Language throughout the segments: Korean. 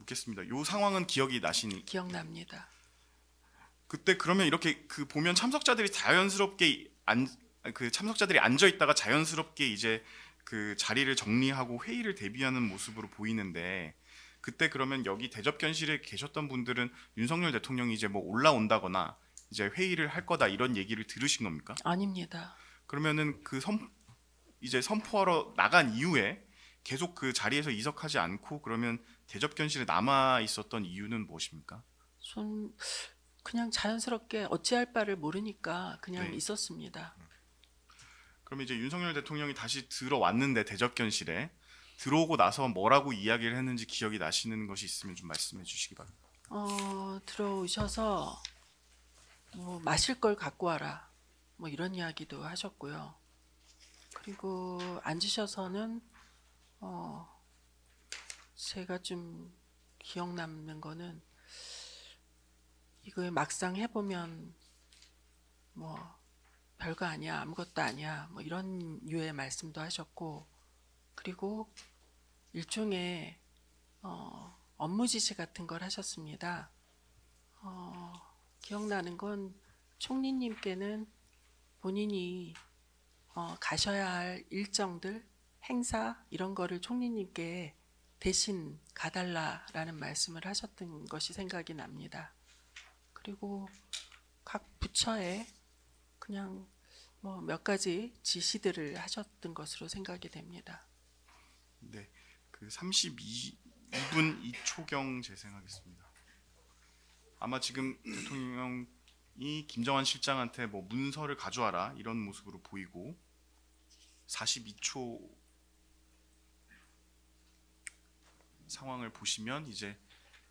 묻겠습니다. 요 상황은 기억이 나시니? 기억납니다. 그때 그러면 이렇게 그 보면 참석자들이 자연스럽게 참석자들이 앉아 있다가 자연스럽게 이제 그 자리를 정리하고 회의를 대비하는 모습으로 보이는데, 그때 그러면 여기 대접견실에 계셨던 분들은 윤석열 대통령이 이제 뭐 올라온다거나 이제 회의를 할 거다 이런 얘기를 들으신 겁니까? 아닙니다. 그러면은 그 이제 선포하러 나간 이후에 계속 그 자리에서 이석하지 않고 그러면 대접견실에 남아 있었던 이유는 무엇입니까? 그냥 자연스럽게 어찌할 바를 모르니까 그냥 네. 있었습니다. 그러면 이제 윤석열 대통령이 다시 들어왔는데 대접견실에 들어오고 나서 뭐라고 이야기를 했는지 기억이 나시는 것이 있으면 좀 말씀해 주시기 바랍니다. 들어오셔서 뭐 마실 걸 갖고 와라 뭐 이런 이야기도 하셨고요. 그리고 앉으셔서는 제가 좀 기억 남는 거는 이거 막상 해보면 뭐 별거 아니야, 아무것도 아니야, 뭐 이런 류의 말씀도 하셨고, 그리고 일종의 업무 지시 같은 걸 하셨습니다. 기억나는 건 총리님께는 본인이 가셔야 할 일정들, 행사 이런 거를 총리님께 대신 가달라라는 말씀을 하셨던 것이 생각이 납니다. 그리고 각 부처에 그냥 뭐 몇 가지 지시들을 하셨던 것으로 생각이 됩니다. 네, 그 32분 2초경 재생하겠습니다. 아마 지금 대통령이 김정한 실장한테 뭐 문서를 가져와라 이런 모습으로 보이고, 42초 상황을 보시면 이제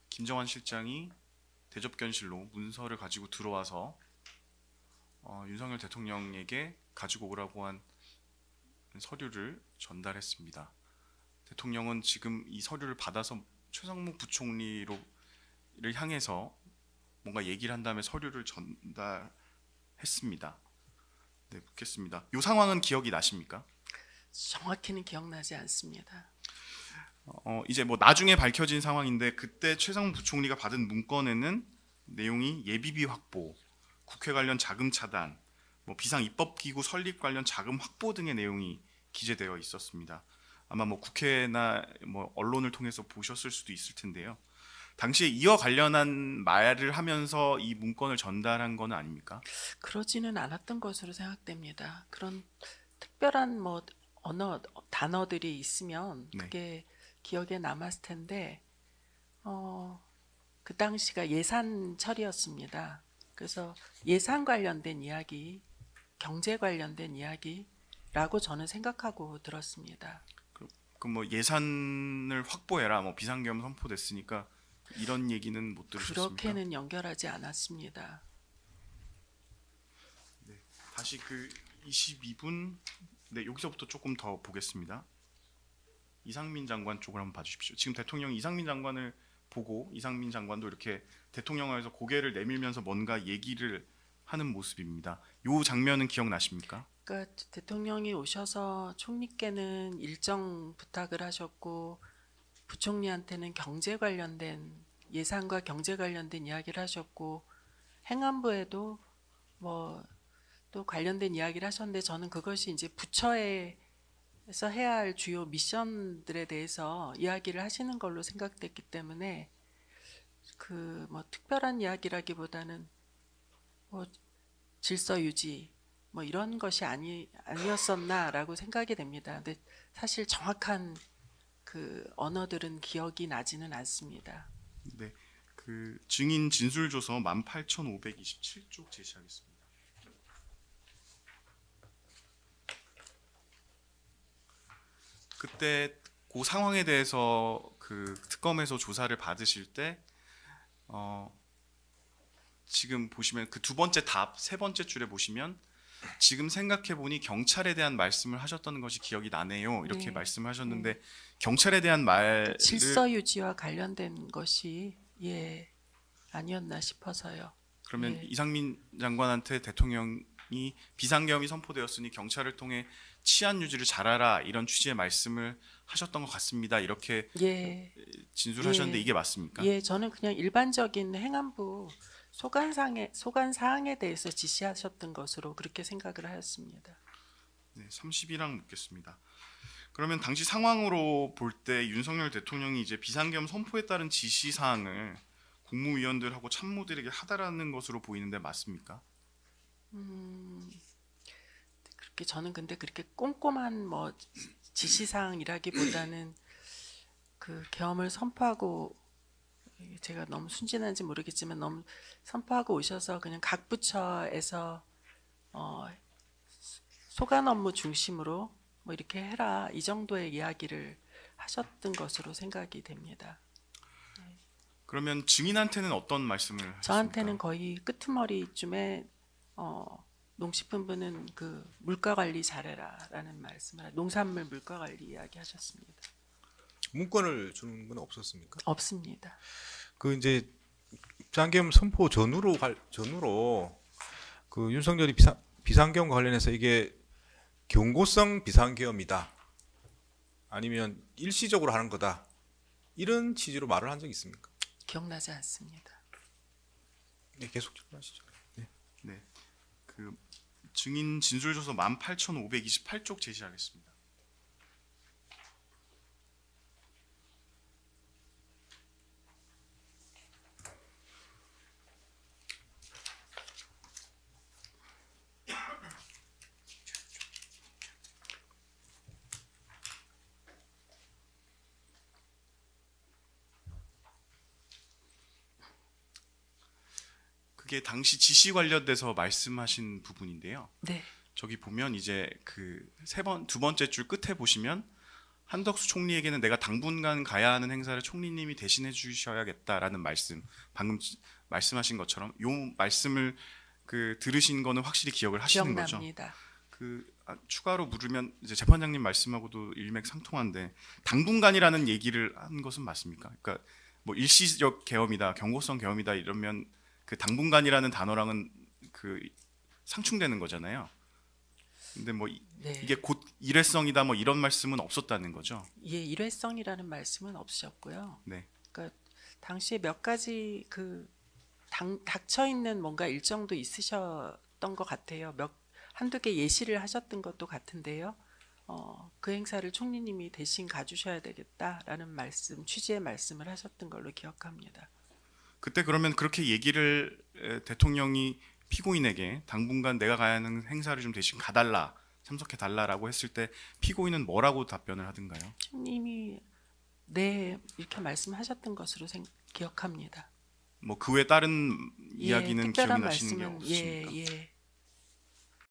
김정한 실장이 대접견실로 문서를 가지고 들어와서 윤석열 대통령에게 가지고 오라고 한 서류를 전달했습니다. 대통령은 지금 이 서류를 받아서 최상목 부총리를 향해서 뭔가 얘기를 한 다음에 서류를 전달했습니다. 네, 묻겠습니다. 이 상황은 기억이 나십니까? 정확히는 기억나지 않습니다. 이제 뭐 나중에 밝혀진 상황인데, 그때 최상목 부총리가 받은 문건에는 내용이 예비비 확보, 국회 관련 자금 차단, 뭐 비상 입법기구 설립 관련 자금 확보 등의 내용이 기재되어 있었습니다. 아마 뭐 국회나 뭐 언론을 통해서 보셨을 수도 있을 텐데요. 당시에 이와 관련한 말을 하면서 이 문건을 전달한 건 아닙니까? 그러지는 않았던 것으로 생각됩니다. 그런 특별한 뭐 단어들이 있으면 네. 그게 기억에 남았을 텐데 그 당시가 예산철이었습니다. 그래서 예산 관련된 이야기, 경제 관련된 이야기라고 저는 생각하고 들었습니다. 그 뭐 예산을 확보해라, 뭐 비상계엄 선포됐으니까 이런 얘기는 못 들으셨습니까? 그렇게는 연결하지 않았습니다. 네, 다시 그 22분, 네, 여기서부터 조금 더 보겠습니다. 이상민 장관 쪽을 한번 봐주십시오. 지금 대통령이 이상민 장관을 보고 이상민 장관도 이렇게 대통령에서 고개를 내밀면서 뭔가 얘기를 하는 모습입니다. 이 장면은 기억나십니까? 그러니까 대통령이 오셔서 총리께는 일정 부탁을 하셨고 부총리한테는 경제 관련된 예산과 경제 관련된 이야기를 하셨고 행안부에도 뭐 또 관련된 이야기를 하셨는데, 저는 그것이 이제 부처에서 해야 할 주요 미션들에 대해서 이야기를 하시는 걸로 생각됐기 때문에 그 뭐 특별한 이야기라기보다는 뭐 질서 유지 뭐 이런 것이 아니었었나라고 생각이 됩니다. 근데 사실 정확한 그 언어들은 기억이 나지는 않습니다. 네, 그 증인 진술조서 18,527쪽 제시하겠습니다. 그때 그 상황에 대해서 그 특검에서 조사를 받으실 때 지금 보시면 그 두 번째 답, 세 번째 줄에 보시면 지금 생각해 보니 경찰에 대한 말씀을 하셨던 것이 기억이 나네요. 이렇게 네. 말씀하셨는데 경찰에 대한 말을 질서 유지와 관련된 것이 아니었나 싶어서요. 그러면 예. 이상민 장관한테 대통령이 비상계엄이 선포되었으니 경찰을 통해 치안 유지를 잘하라 이런 취지의 말씀을 하셨던 것 같습니다. 이렇게 예, 진술하셨는데 예. 이게 맞습니까? 예, 저는 그냥 일반적인 행안부 소관 사항에 대해서 지시하셨던 것으로 그렇게 생각을 하였습니다. 네, 30이랑 묻겠습니다. 그러면 당시 상황으로 볼 때 윤석열 대통령이 이제 비상계엄 선포에 따른 지시 사항을 국무위원들하고 참모들에게 하다라는 것으로 보이는데 맞습니까? 그렇게 저는 근데 그렇게 꼼꼼한 뭐 지시사항이라기보다는 그 계엄을 선포하고 제가 너무 순진한지 모르겠지만 너무 선포하고 오셔서 그냥 각 부처에서 소관 업무 중심으로 뭐 이렇게 해라 이 정도의 이야기를 하셨던 것으로 생각이 됩니다. 그러면 증인한테는 어떤 말씀을 하셨습니까? 저한테는 거의 끄트머리쯤에 농식품부는 그 물가 관리 잘해라라는 말씀을 농산물 물가 관리 이야기하셨습니다. 문건을 주는 건 없었습니까? 없습니다. 그 이제 비상계엄 선포 전후로 그 윤석열이 비상계엄과 관련해서 이게 경고성 비상계엄이다 아니면 일시적으로 하는 거다 이런 취지로 말을 한 적이 있습니까? 기억나지 않습니다. 네, 계속 질문하시죠. 네. 네, 그 증인 진술조서 18,528쪽 제시하겠습니다. 그게 당시 지시 관련돼서 말씀하신 부분인데요. 네, 저기 보면 이제 그 두 번째 줄 끝에 보시면 한덕수 총리에게는 내가 당분간 가야 하는 행사를 총리님이 대신해 주셔야겠다라는 말씀, 방금 말씀하신 것처럼 요 말씀을 그 들으신 거는 확실히 기억을 하시는 거죠. 기억납니다. 추가로 물으면 이제 재판장님 말씀하고도 일맥상통한데 당분간이라는 얘기를 한 것은 맞습니까? 그러니까 뭐 일시적 계엄이다, 경고성 계엄이다 이러면 그 당분간이라는 단어랑은 그 상충되는 거잖아요. 근데 뭐 네. 이게 곧 일회성이다 뭐 이런 말씀은 없었다는 거죠. 예, 일회성이라는 말씀은 없으셨고요. 네. 그러니까 당시에 몇 가지 그 닥쳐 있는 뭔가 일정도 있으셨던 것 같아요. 한두 개 예시를 하셨던 것도 같은데요. 그 행사를 총리님이 대신 가주셔야 되겠다라는 취지의 말씀을 하셨던 걸로 기억합니다. 그때 그러면 그렇게 얘기를 대통령이 피고인에게 당분간 내가 가야 하는 행사를 좀 대신 가달라, 참석해 달라라고 했을 때 피고인은 뭐라고 답변을 하던가요? 총리님이 네 이렇게 말씀하셨던 것으로 기억합니다. 뭐 그 외 다른 예, 이야기는 기억이 특별한 나시는 게 말씀은 없으십니까? 예.